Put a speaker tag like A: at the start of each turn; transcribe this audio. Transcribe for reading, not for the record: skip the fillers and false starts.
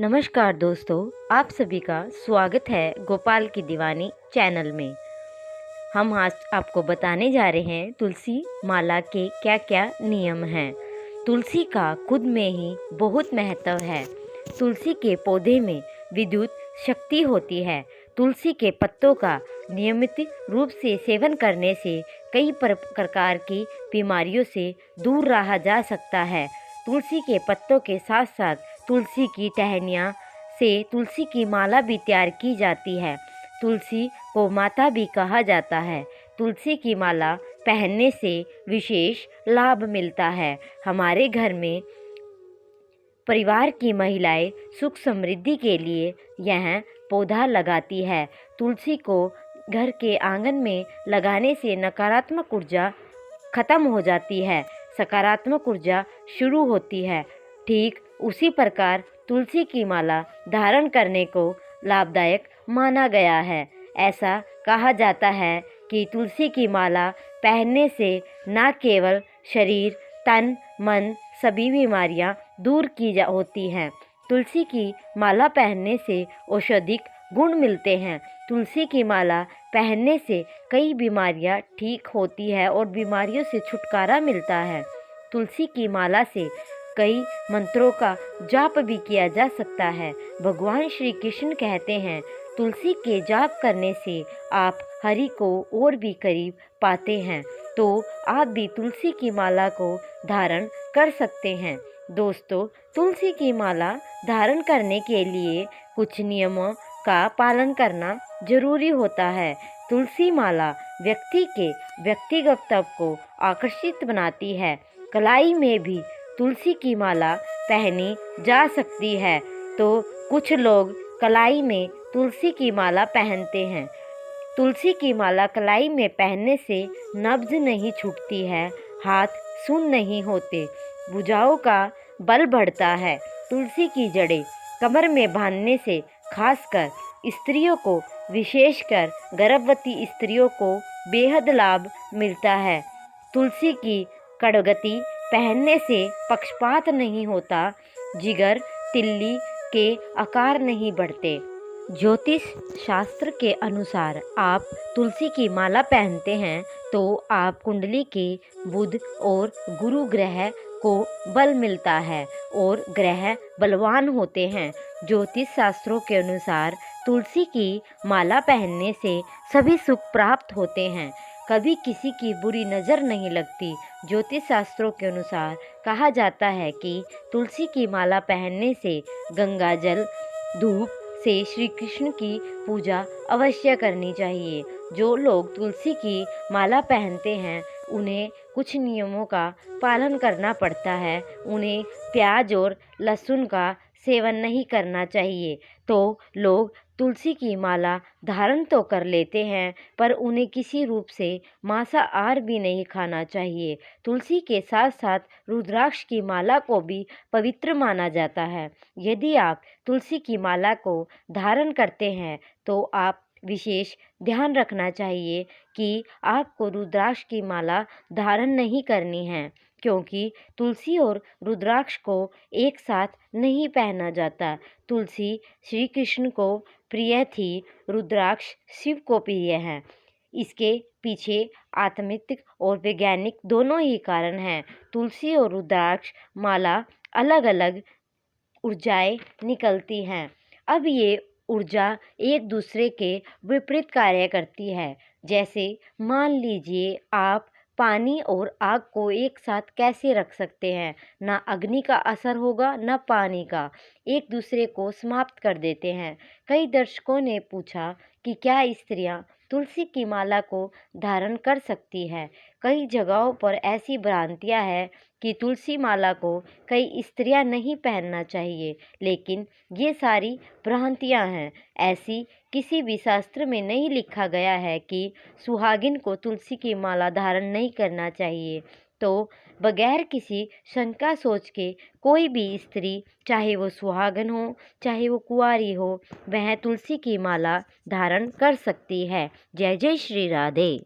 A: नमस्कार दोस्तों, आप सभी का स्वागत है गोपाल की दीवानी चैनल में। हम आज आपको बताने जा रहे हैं तुलसी माला के क्या क्या नियम हैं। तुलसी का खुद में ही बहुत महत्व है। तुलसी के पौधे में विद्युत शक्ति होती है। तुलसी के पत्तों का नियमित रूप से सेवन करने से कई प्रकार की बीमारियों से दूर रहा जा सकता है। तुलसी के पत्तों के साथ साथ तुलसी की टहनियाँ से तुलसी की माला भी तैयार की जाती है। तुलसी को माता भी कहा जाता है। तुलसी की माला पहनने से विशेष लाभ मिलता है। हमारे घर में परिवार की महिलाएं सुख समृद्धि के लिए यह पौधा लगाती है। तुलसी को घर के आंगन में लगाने से नकारात्मक ऊर्जा खत्म हो जाती है, सकारात्मक ऊर्जा शुरू होती है। ठीक उसी प्रकार तुलसी की माला धारण करने को लाभदायक माना गया है। ऐसा कहा जाता है कि तुलसी की माला पहनने से न केवल शरीर, तन, मन सभी बीमारियां दूर की होती हैं। तुलसी की माला पहनने से औषधिक गुण मिलते हैं। तुलसी की माला पहनने से कई बीमारियां ठीक होती है और बीमारियों से छुटकारा मिलता है। तुलसी की माला से कई मंत्रों का जाप भी किया जा सकता है। भगवान श्री कृष्ण कहते हैं, तुलसी के जाप करने से आप हरि को और भी करीब पाते हैं। तो आप भी तुलसी की माला को धारण कर सकते हैं। दोस्तों, तुलसी की माला धारण करने के लिए कुछ नियमों का पालन करना जरूरी होता है। तुलसी माला व्यक्ति के व्यक्तिगत को आकर्षित बनाती है। कलाई में भी तुलसी की माला पहनी जा सकती है। तो कुछ लोग कलाई में तुलसी की माला पहनते हैं। तुलसी की माला कलाई में पहनने से नब्ज नहीं छूटती है, हाथ सुन्न नहीं होते, भुजाओं का बल बढ़ता है। तुलसी की जड़ें कमर में बांधने से खासकर स्त्रियों को, विशेषकर गर्भवती स्त्रियों को बेहद लाभ मिलता है। तुलसी की कड़गती पहनने से पक्षपात नहीं होता, जिगर तिल्ली के आकार नहीं बढ़ते। ज्योतिष शास्त्र के अनुसार आप तुलसी की माला पहनते हैं तो आप कुंडली के बुध और गुरु ग्रह को बल मिलता है और ग्रह बलवान होते हैं। ज्योतिष शास्त्रों के अनुसार तुलसी की माला पहनने से सभी सुख प्राप्त होते हैं, कभी किसी की बुरी नज़र नहीं लगती। ज्योतिष शास्त्रों के अनुसार कहा जाता है कि तुलसी की माला पहनने से गंगा जल, धूप से श्री कृष्ण की पूजा अवश्य करनी चाहिए। जो लोग तुलसी की माला पहनते हैं उन्हें कुछ नियमों का पालन करना पड़ता है। उन्हें प्याज और लहसुन का सेवन नहीं करना चाहिए। तो लोग तुलसी की माला धारण तो कर लेते हैं पर उन्हें किसी रूप से मांसाहार भी नहीं खाना चाहिए। तुलसी के साथ साथ रुद्राक्ष की माला को भी पवित्र माना जाता है। यदि आप तुलसी की माला को धारण करते हैं तो आप विशेष ध्यान रखना चाहिए कि आपको रुद्राक्ष की माला धारण नहीं करनी है, क्योंकि तुलसी और रुद्राक्ष को एक साथ नहीं पहना जाता। तुलसी श्री कृष्ण को प्रिय थी, रुद्राक्ष शिव को प्रिय है। इसके पीछे आत्मिक और वैज्ञानिक दोनों ही कारण हैं। तुलसी और रुद्राक्ष माला अलग अलग ऊर्जाएं निकलती हैं। अब ये ऊर्जा एक दूसरे के विपरीत कार्य करती है। जैसे मान लीजिए आप पानी और आग को एक साथ कैसे रख सकते हैं? ना अग्नि का असर होगा ना पानी का, एक दूसरे को समाप्त कर देते हैं। कई दर्शकों ने पूछा कि क्या स्त्रियां तुलसी की माला को धारण कर सकती है? कई जगहों पर ऐसी भ्रांतियां हैं कि तुलसी माला को कई स्त्रियां नहीं पहनना चाहिए, लेकिन ये सारी भ्रांतियां हैं। ऐसी किसी भी शास्त्र में नहीं लिखा गया है कि सुहागिन को तुलसी की माला धारण नहीं करना चाहिए। तो बगैर किसी शंका सोच के कोई भी स्त्री, चाहे वो सुहागन हो चाहे वो कुंवारी हो, वह तुलसी की माला धारण कर सकती है। जय जय श्री राधे।